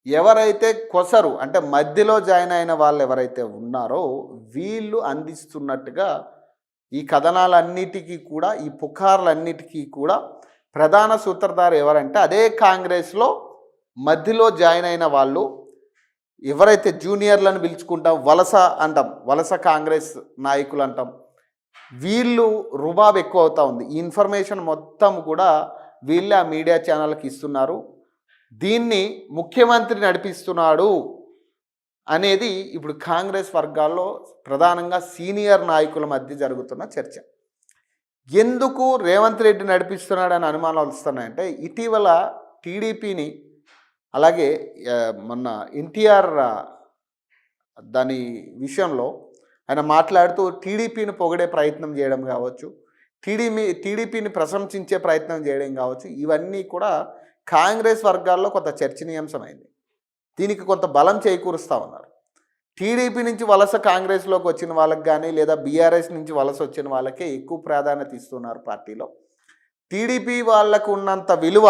ఎవరైతే కొసరు అంటే మధ్యలో జాయిన్ అయిన వాళ్ళు ఎవరైతే ఉన్నారో వీళ్ళు అందిస్తున్నట్టుగా ఈ కథనాలన్నిటికీ కూడా ఈ పుకార్లన్నిటికీ కూడా ప్రధాన సూత్రధారు ఎవరంటే అదే కాంగ్రెస్లో మధ్యలో జాయిన్ అయిన వాళ్ళు ఎవరైతే జూనియర్లను పిలుచుకుంటాం వలస అంటాం, వలస కాంగ్రెస్ నాయకులు అంటాం, వీళ్ళు రుబాబ్ ఎక్కువ అవుతూ ఉంది. ఈ ఇన్ఫర్మేషన్ మొత్తం కూడా వీళ్ళే ఆ మీడియా ఛానల్కి ఇస్తున్నారు. దీన్ని ముఖ్యమంత్రి నడిపిస్తున్నాడు అనేది ఇప్పుడు కాంగ్రెస్ వర్గాల్లో ప్రధానంగా సీనియర్ నాయకుల మధ్య జరుగుతున్న చర్చ. ఎందుకు రేవంత్ రెడ్డి నడిపిస్తున్నాడని అనుమానాలు వస్తున్నాయంటే ఇటీవల టీడీపీని అలాగే మొన్న ఎన్టీఆర్ దాని విషయంలో ఆయన మాట్లాడుతూ టీడీపీని పొగిడే ప్రయత్నం చేయడం కావచ్చు, టీడీపీని ప్రశంసించే ప్రయత్నం చేయడం కావచ్చు, ఇవన్నీ కూడా కాంగ్రెస్ వర్గాల్లో కొంత చర్చనీయాంశమైంది. దీనికి కొంత బలం చేకూరుస్తూ ఉన్నారు. టీడీపీ నుంచి వలస కాంగ్రెస్లోకి వచ్చిన వాళ్ళకి కానీ లేదా బీఆర్ఎస్ నుంచి వలస వచ్చిన వాళ్ళకే ఎక్కువ ప్రాధాన్యత ఇస్తున్నారు పార్టీలో. టీడీపీ వాళ్ళకు ఉన్నంత విలువ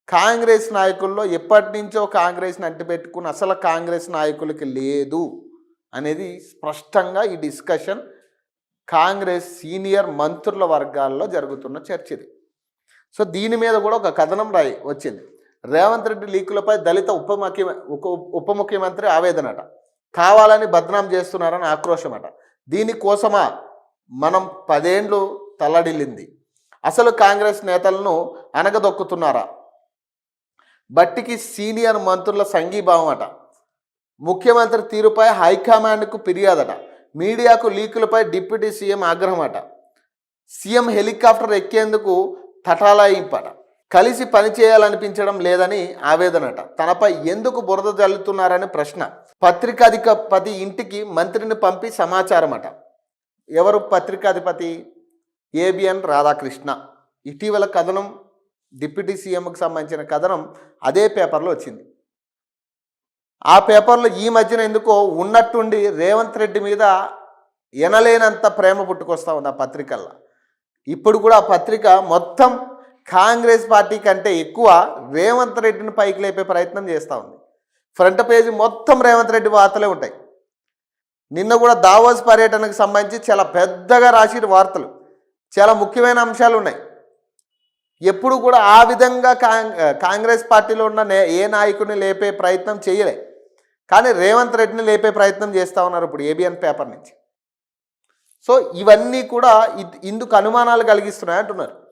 కాంగ్రెస్ నాయకుల్లో ఎప్పటి నుంచో కాంగ్రెస్ని అంటిపెట్టుకుని అసలు కాంగ్రెస్ నాయకులకి లేదు అనేది స్పష్టంగా ఈ డిస్కషన్ కాంగ్రెస్ సీనియర్ మంత్రుల వర్గాల్లో జరుగుతున్న చర్చ ఇది. సో దీని మీద కూడా ఒక కథనం వచ్చింది. రేవంత్ రెడ్డి లీకులపై దళిత ఉప ముఖ్యమంత్రి ఆవేదనట, కావాలని బద్నాం చేస్తున్నారని ఆక్రోశమట. దీనికోసమా మనం 10 ఏళ్ళు తల్లడిల్లింది, అసలు కాంగ్రెస్ నేతలను అనగదొక్కుతున్నారా, బట్టికి సీనియర్ మంత్రుల సంఘీభావం అట, ముఖ్యమంత్రి తీరుపై హైకమాండ్కు ఫిర్యాదట, మీడియాకు లీకులపై డిప్యూటీ సీఎం ఆగ్రహం అట, సీఎం హెలికాప్టర్ ఎక్కేందుకు తటాలాయింపట, కలిసి పనిచేయాలనిపించడం లేదని ఆవేదనట, తనపై ఎందుకు బురద జల్లుతున్నారని ప్రశ్న, పత్రికాధిపతి ఇంటికి మంత్రిని పంపి సమాచారం అట. ఎవరు పత్రికాధిపతి? ఏబిఎన్ రాధాకృష్ణ. ఇటీవల కథనం డిప్యూటీ సీఎంకు సంబంధించిన కథనం అదే పేపర్లో వచ్చింది. ఆ పేపర్లో ఈ మధ్యన ఎందుకో ఉన్నట్టుండి రేవంత్ రెడ్డి మీద ఎనలేనంత ప్రేమ పుట్టుకొస్తూ ఉంది ఆ పత్రికల్లో. ఇప్పుడు కూడా ఆ పత్రిక మొత్తం కాంగ్రెస్ పార్టీ కంటే ఎక్కువ రేవంత్ రెడ్డిని పైకి లేపే ప్రయత్నం చేస్తూ ఉంది. ఫ్రంట్ పేజీ మొత్తం రేవంత్ రెడ్డి వార్తలే ఉంటాయి. నిన్న కూడా దావోస్ పర్యటనకు సంబంధించి చాలా పెద్దగా రాసిన వార్తలు, చాలా ముఖ్యమైన అంశాలు ఉన్నాయి. ఎప్పుడు కూడా ఆ విధంగా కాంగ్రెస్ పార్టీలో ఉన్న ఏ నాయకుడిని లేపే ప్రయత్నం చేయలే, కానీ రేవంత్ రెడ్డిని లేపే ప్రయత్నం చేస్తూ ఉన్నారు ఇప్పుడు ఏబిఎన్ పేపర్ నుంచి. సో ఇవన్నీ కూడా ఇందుకు అనుమానాలు కలిగిస్తున్నాయి అంటున్నారు.